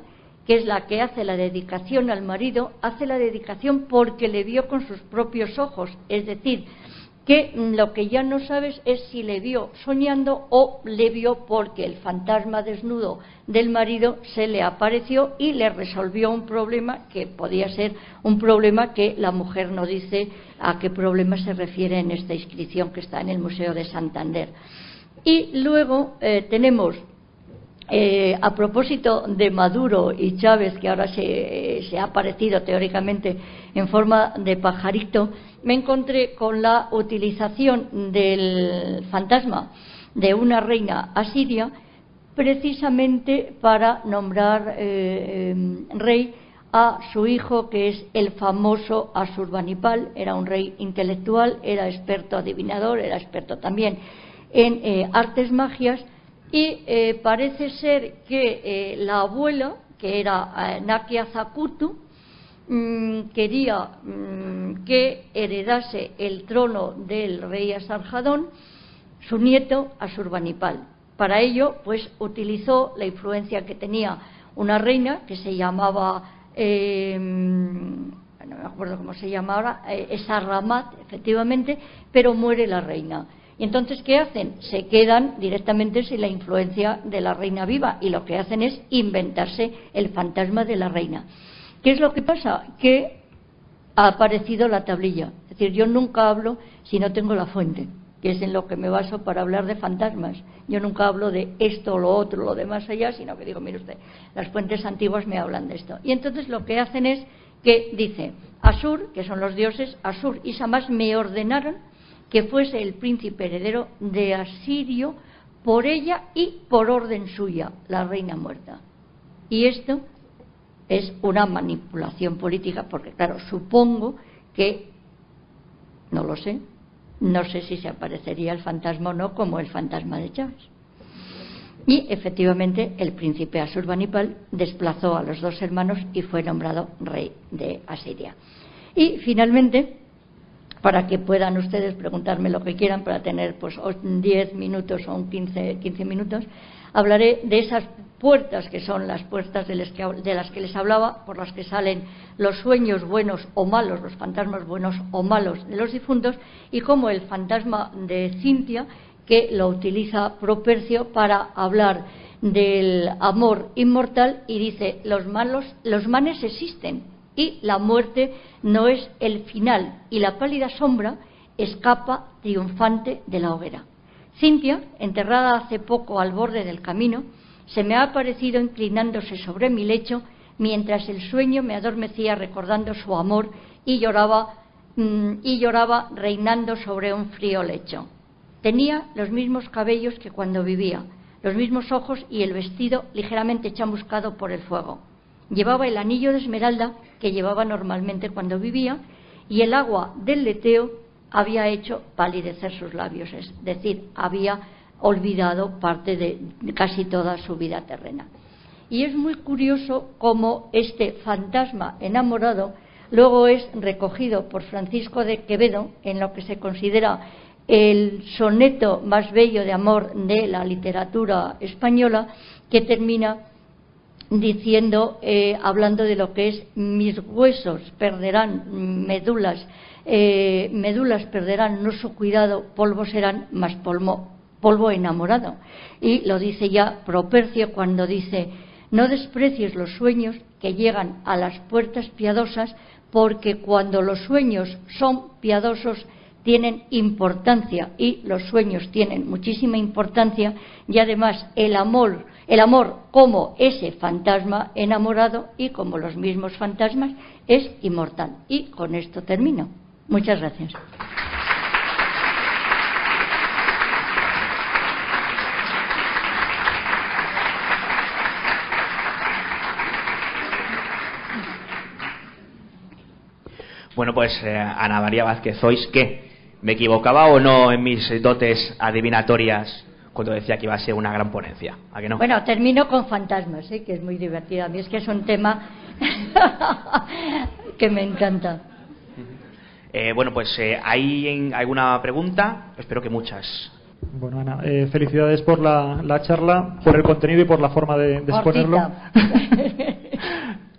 que es la que hace la dedicación al marido, hace la dedicación porque le vio con sus propios ojos, es decir, que lo que ya no sabes es si le vio soñando o le vio porque el fantasma desnudo del marido se le apareció y le resolvió un problema que podía ser un problema que la mujer no dice a qué problema se refiere en esta inscripción que está en el Museo de Santander. Y luego tenemos, a propósito de Maduro y Chávez, que ahora se ha aparecido teóricamente en forma de pajarito, me encontré con la utilización del fantasma de una reina asiria precisamente para nombrar rey a su hijo, que es el famoso Asurbanipal. Era un rey intelectual, era experto adivinador, era experto también en artes magias, y parece ser que la abuela, que era Nakia Zacutu, quería que heredase el trono del rey Asarjadón su nieto Asurbanipal. Para ello, pues utilizó la influencia que tenía una reina que se llamaba, no me acuerdo cómo se llama ahora, Esarramat, efectivamente, pero muere la reina. Y entonces, ¿qué hacen? Se quedan directamente sin la influencia de la reina viva, y lo que hacen es inventarse el fantasma de la reina. ¿Qué es lo que pasa? Que ha aparecido la tablilla. Es decir, yo nunca hablo si no tengo la fuente. que es en lo que me baso para hablar de fantasmas. Yo nunca hablo de esto o lo otro, lo de más allá, sino que digo, mire usted, las fuentes antiguas me hablan de esto. Y entonces lo que hacen es que dice, Asur, que son los dioses, Asur y Shamash me ordenaron que fuese el príncipe heredero de Asirio por ella y por orden suya, la reina muerta. Y esto es una manipulación política, porque claro, supongo que, no lo sé, no sé si se aparecería el fantasma o no, como el fantasma de Chávez. Y efectivamente el príncipe Asurbanipal desplazó a los dos hermanos y fue nombrado rey de Asiria. Y finalmente, para que puedan ustedes preguntarme lo que quieran, para tener pues 10 minutos o 15 minutos, hablaré de esas puertas que son las puertas de las que les hablaba, por las que salen los sueños buenos o malos, los fantasmas buenos o malos de los difuntos, y como el fantasma de Cintia, que lo utiliza Propercio para hablar del amor inmortal, y dice, los manes existen y la muerte no es el final, y la pálida sombra escapa triunfante de la hoguera. Cintia, enterrada hace poco al borde del camino, se me ha aparecido inclinándose sobre mi lecho mientras el sueño me adormecía recordando su amor y lloraba reinando sobre un frío lecho. Tenía los mismos cabellos que cuando vivía, los mismos ojos y el vestido ligeramente chamuscado por el fuego. Llevaba el anillo de esmeralda que llevaba normalmente cuando vivía, y el agua del leteo había hecho palidecer sus labios, es decir, había olvidado parte de casi toda su vida terrena. Y es muy curioso cómo este fantasma enamorado luego es recogido por Francisco de Quevedo en lo que se considera el soneto más bello de amor de la literatura española, que termina diciendo, hablando de lo que es mis huesos perderán médulas perderán no su cuidado, polvo serán, más polvo enamorado. Y lo dice ya Propercio cuando dice, no desprecies los sueños que llegan a las puertas piadosas, porque cuando los sueños son piadosos tienen importancia, y los sueños tienen muchísima importancia, y además el amor como ese fantasma enamorado y como los mismos fantasmas es inmortal. Y con esto termino. Muchas gracias. Bueno, pues Ana María Vázquez Zois, ¿qué? ¿Me equivocaba o no en mis dotes adivinatorias cuando decía que iba a ser una gran ponencia? ¿A que no? Bueno, termino con fantasmas, que es muy divertido. A mí es que es un tema que me encanta. Bueno, pues ¿hay alguna pregunta? Espero que muchas. Bueno, Ana, felicidades por la charla, por el contenido y por la forma de exponerlo.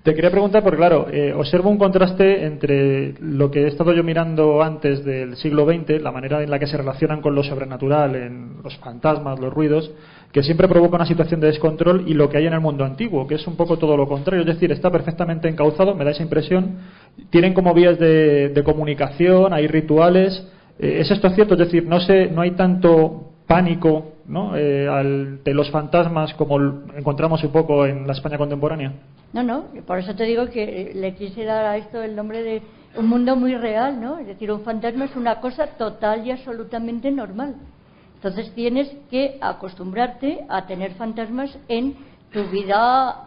Te quería preguntar, porque claro, observo un contraste entre lo que he estado yo mirando antes del siglo XX, la manera en la que se relacionan con lo sobrenatural, en los fantasmas, los ruidos, que siempre provoca una situación de descontrol, y lo que hay en el mundo antiguo, que es un poco todo lo contrario, es decir, está perfectamente encauzado, me da esa impresión, tienen como vías de comunicación, hay rituales. ¿Es esto cierto? Es decir, no hay tanto pánico, ¿no? De los fantasmas como encontramos un poco en la España contemporánea. No, por eso te digo que le quise dar a esto el nombre de un mundo muy real, ¿no? Es decir, un fantasma es una cosa total y absolutamente normal. Entonces tienes que acostumbrarte a tener fantasmas en tu vida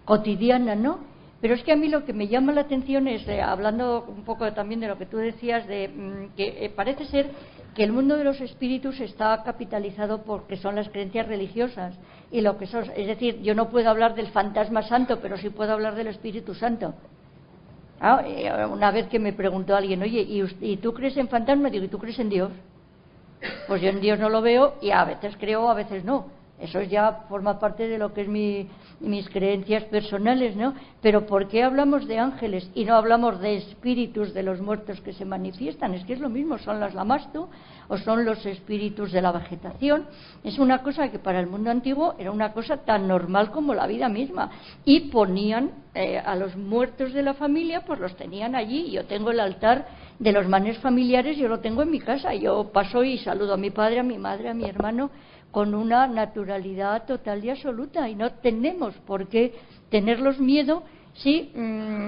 cotidiana, ¿no? Pero es que a mí lo que me llama la atención es, hablando un poco también de lo que tú decías, de que parece ser que el mundo de los espíritus está capitalizado porque son las creencias religiosas y lo que son, es decir, yo no puedo hablar del fantasma santo, pero sí puedo hablar del Espíritu Santo. Una vez que me preguntó alguien, oye, ¿y tú crees en fantasmas? Digo, ¿y tú crees en Dios? Pues yo en Dios no lo veo, y a veces creo, a veces no. Eso ya forma parte de lo que es mis creencias personales, ¿no? Pero ¿por qué hablamos de ángeles y no hablamos de espíritus de los muertos que se manifiestan? Es que es lo mismo, son las lamastu o son los espíritus de la vegetación. Es una cosa que para el mundo antiguo era una cosa tan normal como la vida misma, y ponían a los muertos de la familia, pues los tenían allí. Yo tengo el altar de los manes familiares yo lo tengo en mi casa. Yo paso y saludo a mi padre, a mi madre, a mi hermano con una naturalidad total y absoluta, y no tenemos por qué tenerlos miedo si,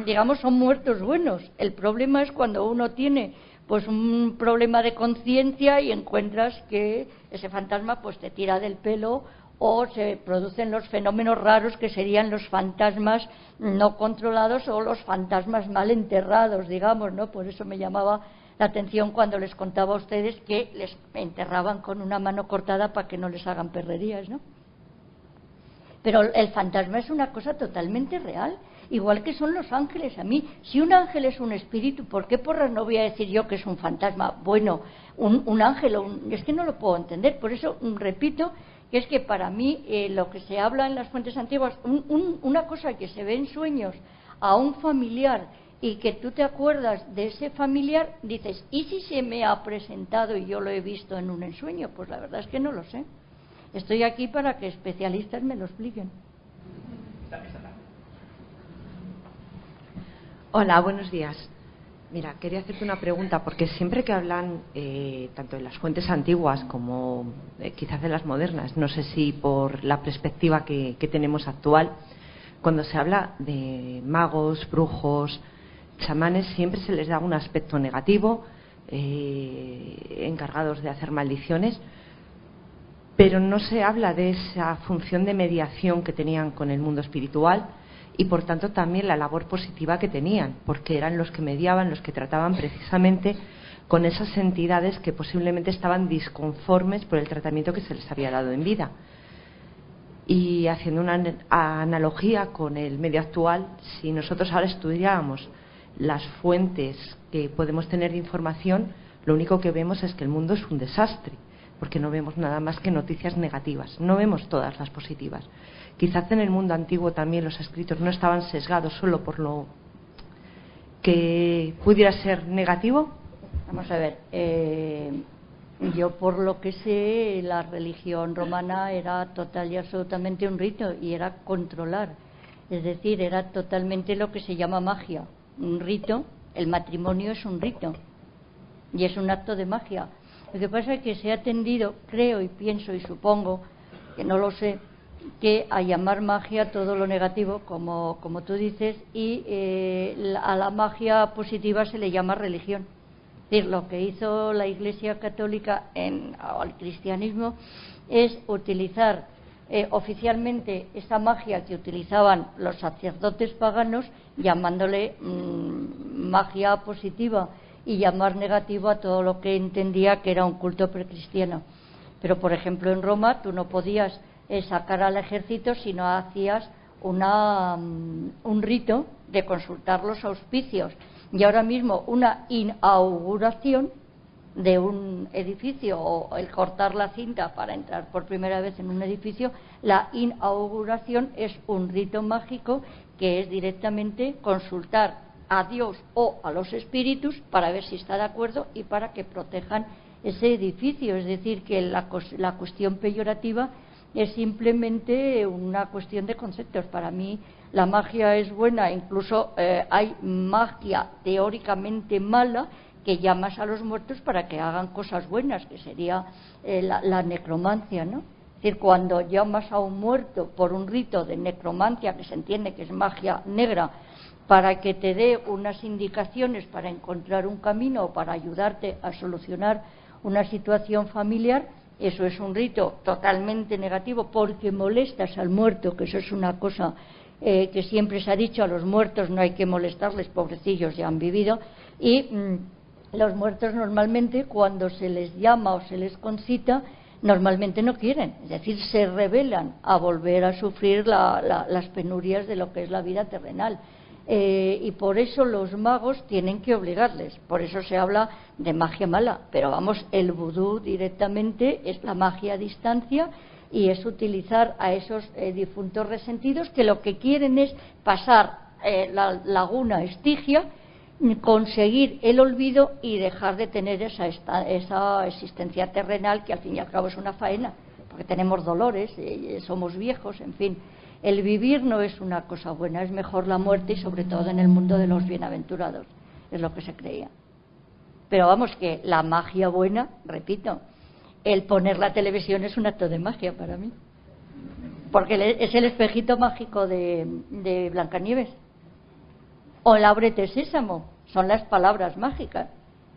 digamos, son muertos buenos. El problema es cuando uno tiene pues un problema de conciencia y encuentras que ese fantasma pues te tira del pelo, o se producen los fenómenos raros que serían los fantasmas no controlados o los fantasmas mal enterrados, digamos, ¿no? Por eso me llamaba la atención cuando les contaba a ustedes que les enterraban con una mano cortada para que no les hagan perrerías, ¿no? Pero el fantasma es una cosa totalmente real, igual que son los ángeles. A mí, si un ángel es un espíritu, ¿por qué porras no voy a decir yo que es un fantasma? Bueno, un ángel, es que no lo puedo entender. Por eso repito que es que para mí lo que se habla en las fuentes antiguas, una cosa que se ve en sueños a un familiar y que tú te acuerdas de ese familiar, dices, ¿y si se me ha presentado y yo lo he visto en un ensueño? Pues la verdad es que no lo sé. Estoy aquí para que especialistas me lo expliquen. Hola, buenos días. Mira, quería hacerte una pregunta, porque siempre que hablan, tanto en las fuentes antiguas como quizás de las modernas, no sé si por la perspectiva que tenemos actual, cuando se habla de magos, brujos, chamanes, siempre se les da un aspecto negativo, encargados de hacer maldiciones, pero no se habla de esa función de mediación que tenían con el mundo espiritual, y por tanto también la labor positiva que tenían, porque eran los que mediaban, los que trataban precisamente con esas entidades que posiblemente estaban disconformes por el tratamiento que se les había dado en vida. Y haciendo una analogía con el medio actual, si nosotros ahora estudiáramos las fuentes que podemos tener de información, lo único que vemos es que el mundo es un desastre, porque no vemos nada más que noticias negativas, no vemos todas las positivas. Quizás en el mundo antiguo también los escritos no estaban sesgados solo por lo que pudiera ser negativo. Vamos a ver, yo por lo que sé, la religión romana era total y absolutamente un rito, y era controlar, es decir, era totalmente lo que se llama magia, un rito. El matrimonio es un rito y es un acto de magia. Lo que pasa es que se ha tendido, creo y pienso y supongo, que no lo sé, que a llamar magia todo lo negativo, como tú dices, y a la magia positiva se le llama religión. Es decir, lo que hizo la Iglesia Católica al cristianismo es utilizar oficialmente esa magia que utilizaban los sacerdotes paganos, llamándole magia positiva, y llamar negativo a todo lo que entendía que era un culto precristiano. Pero, por ejemplo, en Roma tú no podías sacar al ejército si no hacías un rito de consultar los auspicios. Y ahora mismo una inauguración de un edificio, o el cortar la cinta para entrar por primera vez en un edificio, la inauguración es un rito mágico que es directamente consultar a Dios o a los espíritus para ver si está de acuerdo y para que protejan ese edificio. Es decir, que la cuestión peyorativa es simplemente una cuestión de conceptos. Para mí la magia es buena, incluso hay magia teóricamente mala que llamas a los muertos para que hagan cosas buenas, que sería la necromancia, ¿no? Es decir, cuando llamas a un muerto por un rito de necromancia, que se entiende que es magia negra, para que te dé unas indicaciones para encontrar un camino o para ayudarte a solucionar una situación familiar, eso es un rito totalmente negativo, porque molestas al muerto, que eso es una cosa que siempre se ha dicho: a los muertos no hay que molestarles, pobrecillos, ya han vivido. Y los muertos normalmente, cuando se les llama o se les concita, normalmente no quieren, es decir, se rebelan a volver a sufrir las penurias de lo que es la vida terrenal. Y por eso los magos tienen que obligarles. Por eso se habla de magia mala, pero vamos, el vudú directamente es la magia a distancia, y es utilizar a esos difuntos resentidos que lo que quieren es pasar la laguna Estigia, conseguir el olvido y dejar de tener esa existencia terrenal, que al fin y al cabo es una faena, porque tenemos dolores, somos viejos, en fin. El vivir no es una cosa buena, es mejor la muerte, y sobre todo en el mundo de los bienaventurados, es lo que se creía. Pero vamos, que la magia buena, repito, el poner la televisión es un acto de magia para mí. Porque es el espejito mágico de Blancanieves. O el ábrete sésamo, son las palabras mágicas.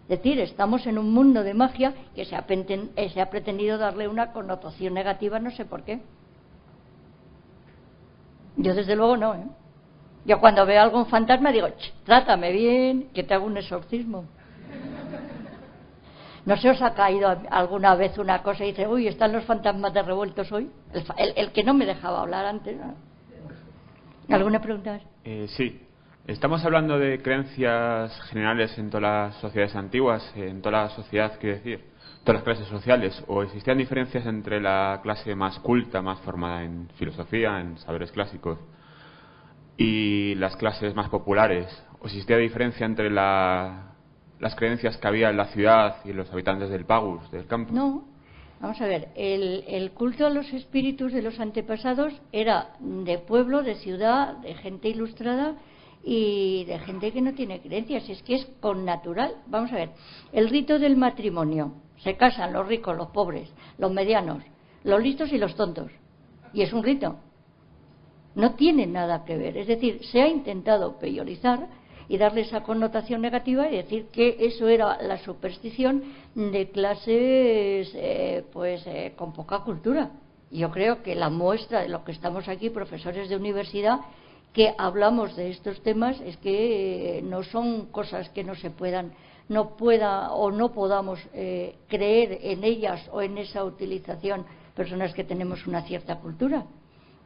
Es decir, estamos en un mundo de magia que se ha pretendido darle una connotación negativa, no sé por qué. Yo desde luego no, ¿eh? Yo cuando veo algún fantasma digo, trátame bien, que te hago un exorcismo. ¿No se os ha caído alguna vez una cosa y dice, uy, están los fantasmas de revueltos hoy? El que no me dejaba hablar antes, ¿no? ¿Alguna pregunta más? Sí. Estamos hablando de creencias generales en todas las sociedades antiguas, en toda la sociedad, quiero decir, todas las clases sociales, o existían diferencias entre la clase más culta, más formada en filosofía, en saberes clásicos, y las clases más populares, o existía diferencia entre las creencias que había en la ciudad y los habitantes del pagus, del campo. No, vamos a ver, el culto a los espíritus de los antepasados era de pueblo, de ciudad, de gente ilustrada y de gente que no tiene creencias, es que es connatural. Vamos a ver, el rito del matrimonio, se casan los ricos, los pobres, los medianos, los listos y los tontos, y es un rito, no tiene nada que ver, es decir, se ha intentado peyorizar y darle esa connotación negativa y decir que eso era la superstición de clases con poca cultura. Yo creo que la muestra de lo que estamos aquí, profesores de universidad, que hablamos de estos temas, es que no son cosas que no podamos creer en ellas o en esa utilización personas que tenemos una cierta cultura.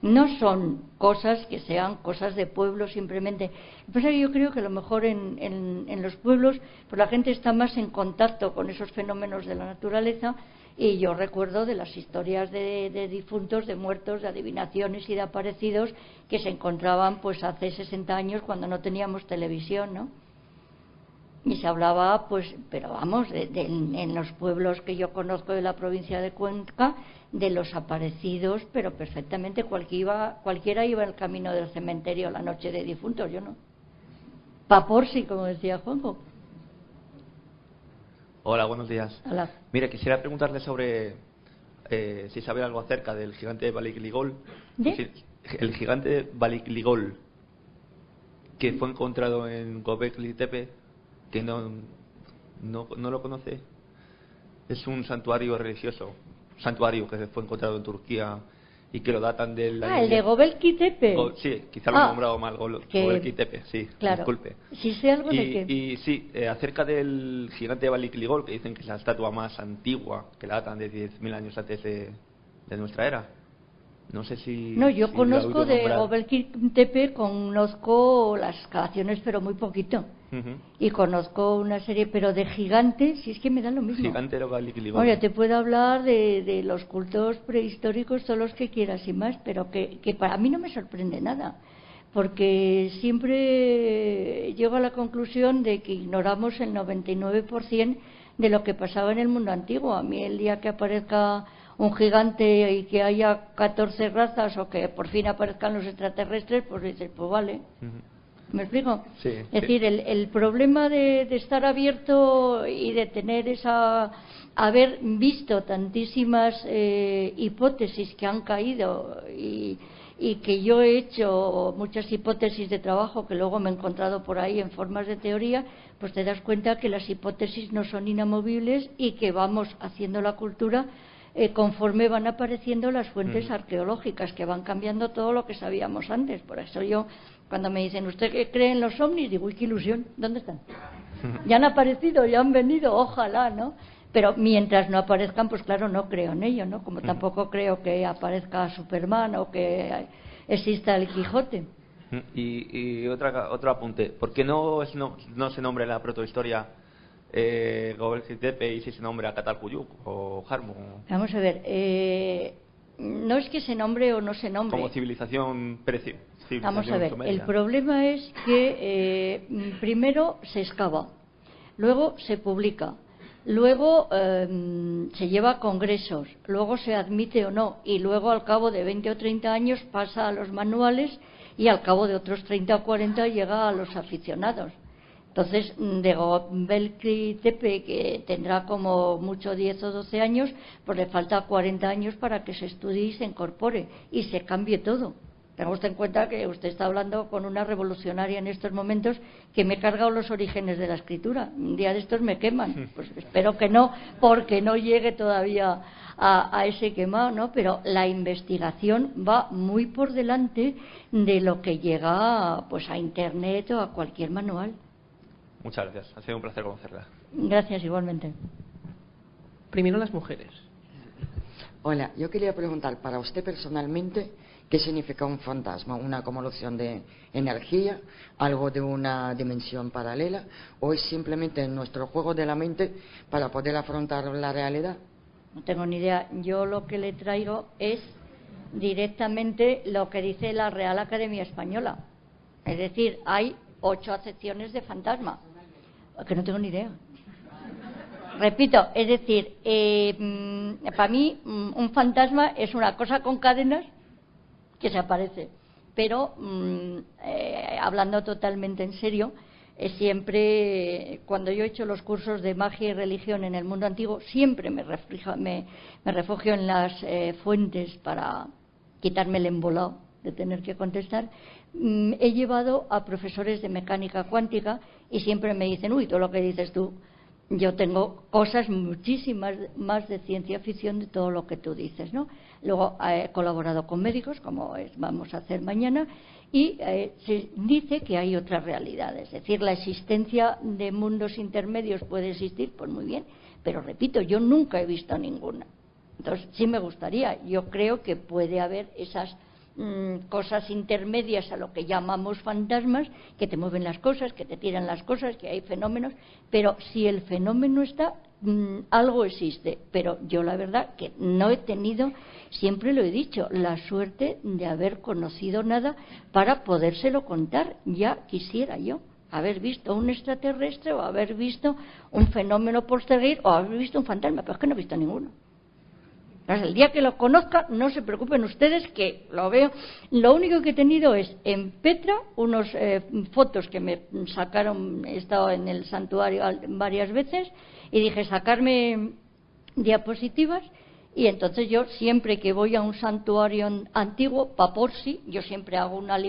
No son cosas que sean cosas de pueblo simplemente. Lo que pasa es que yo creo que a lo mejor en los pueblos pues la gente está más en contacto con esos fenómenos de la naturaleza, y yo recuerdo de las historias de difuntos, de muertos, de adivinaciones y de aparecidos que se encontraban pues hace 60 años cuando no teníamos televisión, ¿no? Y se hablaba, pues, pero vamos, en los pueblos que yo conozco de la provincia de Cuenca, de los aparecidos, pero perfectamente cualquiera iba el camino del cementerio la noche de difuntos, yo no. Pa' por sí, como decía Juanjo. Hola, buenos días. Hola. Mire, quisiera preguntarle sobre si sabe algo acerca del gigante Balikligol. ¿De? El gigante Balikligol, que fue encontrado en Göbekli Tepe, que no lo conoce. Es un santuario religioso, santuario que fue encontrado en Turquía y que lo datan del... el de Göbekli Tepe. Sí, quizá lo he nombrado mal, Göbekli Tepe, sí, claro. Disculpe. Sí sé algo de qué. Y sí, acerca del gigante Balikligol, que dicen que es la estatua más antigua, que la datan de 10.000 años antes de nuestra era. No sé si... No, yo conozco de nombrar. Göbekli Tepe, conozco las excavaciones, pero muy poquito. Y conozco una serie, pero de gigantes, si es que me da lo mismo. Gigante era Balikligol. Oye, te puedo hablar de los cultos prehistóricos, todos los que quieras y más, pero que para mí no me sorprende nada, porque siempre llego a la conclusión de que ignoramos el 99% de lo que pasaba en el mundo antiguo. A mí el día que aparezca un gigante y que haya 14 razas, o que por fin aparezcan los extraterrestres, pues dices, pues vale. ¿Me explico? Sí, es decir, el problema de estar abierto y de tener haber visto tantísimas hipótesis que han caído y que yo he hecho muchas hipótesis de trabajo que luego me he encontrado por ahí en formas de teoría, pues te das cuenta que las hipótesis no son inamovibles y que vamos haciendo la cultura conforme van apareciendo las fuentes arqueológicas, que van cambiando todo lo que sabíamos antes. Por eso yo, cuando me dicen, ¿usted cree en los ovnis? Digo, uy, qué ilusión, ¿dónde están? Ya han aparecido, ya han venido, ojalá, ¿no? Pero mientras no aparezcan, pues claro, no creo en ello, ¿no? Como tampoco creo que aparezca Superman o que exista el Quijote. Y otro apunte, ¿por qué no se nombra la protohistoria Göbekli Tepe y si se nombra Catalpuyuk o Jarmo? Vamos a ver, no es que se nombre o no se nombre. Como civilización Vamos a ver, sumeria. el problema es que primero se excava, luego se publica, luego se lleva a congresos, luego se admite o no, y luego al cabo de 20 o 30 años pasa a los manuales y al cabo de otros 30 o 40 llega a los aficionados. Entonces, de Göbekli Tepe, que tendrá como mucho 10 o 12 años, pues le falta 40 años para que se estudie y se incorpore y se cambie todo. Tenga usted en cuenta que usted está hablando con una revolucionaria en estos momentos que me he cargado los orígenes de la escritura. Un día de estos me queman. Pues espero que no, porque no llegue todavía a ese quemado, ¿no? Pero la investigación va muy por delante de lo que llega pues a Internet o a cualquier manual. Muchas gracias. Ha sido un placer conocerla. Gracias, igualmente. Primero las mujeres. Hola, yo quería preguntar para usted personalmente qué significa un fantasma, una acumulación de energía, algo de una dimensión paralela, o es simplemente nuestro juego de la mente para poder afrontar la realidad. No tengo ni idea. Yo lo que le traigo es directamente lo que dice la Real Academia Española. Es decir, hay 8 acepciones de fantasma. Que no tengo ni idea. Repito, es decir, para mí un fantasma es una cosa con cadenas que se aparece. Pero, hablando totalmente en serio, siempre, cuando yo he hecho los cursos de magia y religión en el mundo antiguo, siempre me refugio en las fuentes para quitarme el embolado de tener que contestar. He llevado a profesores de mecánica cuántica y siempre me dicen, uy, todo lo que dices tú, yo tengo cosas muchísimas más de ciencia ficción de todo lo que tú dices, ¿no? Luego he colaborado con médicos, como vamos a hacer mañana, y se dice que hay otras realidades. Es decir, la existencia de mundos intermedios puede existir, pues muy bien, pero repito, yo nunca he visto ninguna. Entonces, sí me gustaría, yo creo que puede haber esas cosas intermedias a lo que llamamos fantasmas, que te mueven las cosas, que te tiran las cosas, que hay fenómenos, pero si el fenómeno está, algo existe. Pero yo la verdad que no he tenido, siempre lo he dicho, la suerte de haber conocido nada para podérselo contar. Ya quisiera yo haber visto un extraterrestre o haber visto un fenómeno posterior o haber visto un fantasma, pero es que no he visto ninguno. El día que lo conozca, no se preocupen ustedes que lo veo. Lo único que he tenido es en Petra unos fotos que me sacaron, he estado en el santuario varias veces y dije sacarme diapositivas, y entonces yo siempre que voy a un santuario antiguo, por sí, yo siempre hago una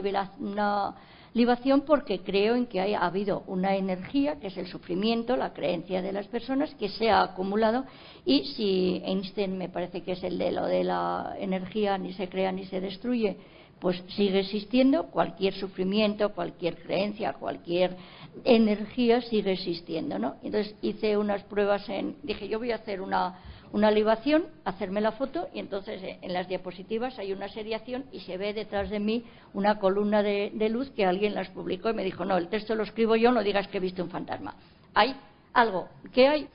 libación porque creo en que ha habido una energía que es el sufrimiento, la creencia de las personas que se ha acumulado, y si Einstein me parece que es el de lo de la energía ni se crea ni se destruye, pues sigue existiendo, cualquier sufrimiento, cualquier creencia, cualquier energía sigue existiendo, ¿no? Entonces hice unas pruebas dije yo voy a hacer una libación, hacerme la foto, y entonces en las diapositivas hay una seriación y se ve detrás de mí una columna de luz que alguien las publicó y me dijo, no, el texto lo escribo yo, no digas que he visto un fantasma. Hay algo, ¿qué hay?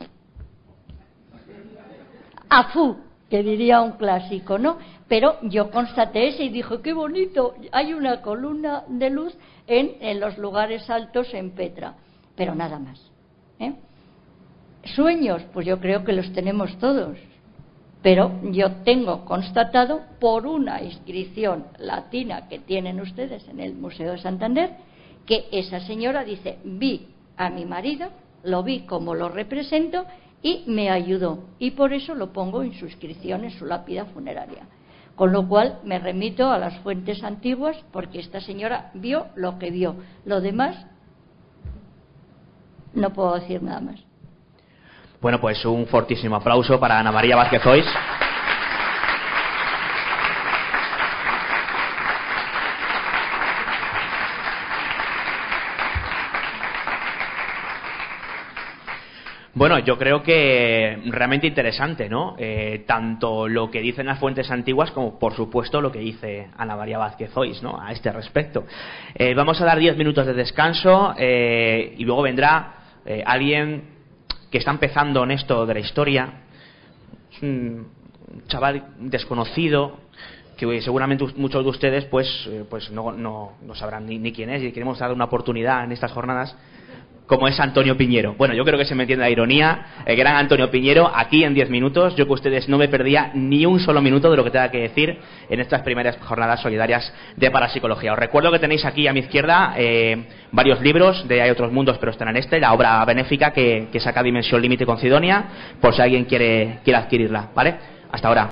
Afú, que diría un clásico, ¿no? Pero yo constaté ese y dije, qué bonito, hay una columna de luz en los lugares altos en Petra, pero nada más, ¿eh? Sueños, pues yo creo que los tenemos todos, pero yo tengo constatado por una inscripción latina que tienen ustedes en el Museo de Santander, que esa señora dice, vi a mi marido, lo vi como lo represento y me ayudó, y por eso lo pongo en su inscripción en su lápida funeraria. Con lo cual me remito a las fuentes antiguas porque esta señora vio lo que vio. Lo demás no puedo decir nada más. Bueno, pues un fortísimo aplauso para Ana María Vázquez Ois. Bueno, yo creo que realmente interesante, ¿no? Tanto lo que dicen las fuentes antiguas como, por supuesto, lo que dice Ana María Vázquez Ois, ¿no? A este respecto. Vamos a dar 10 minutos de descanso y luego vendrá alguien que está empezando en esto de la historia, es un chaval desconocido que seguramente muchos de ustedes pues no sabrán ni quién es, y queremos dar una oportunidad en estas jornadas como es Antonio Piñero. Bueno, yo creo que se me entiende la ironía. El gran Antonio Piñero, aquí en 10 minutos. Yo que ustedes no me perdía ni un solo minuto de lo que tenga que decir en estas primeras jornadas solidarias de parapsicología. Os recuerdo que tenéis aquí a mi izquierda varios libros de Hay otros mundos, pero están en este, la obra benéfica que saca Dimensión Límite con Sidonia, por si alguien quiere adquirirla, ¿vale? Hasta ahora.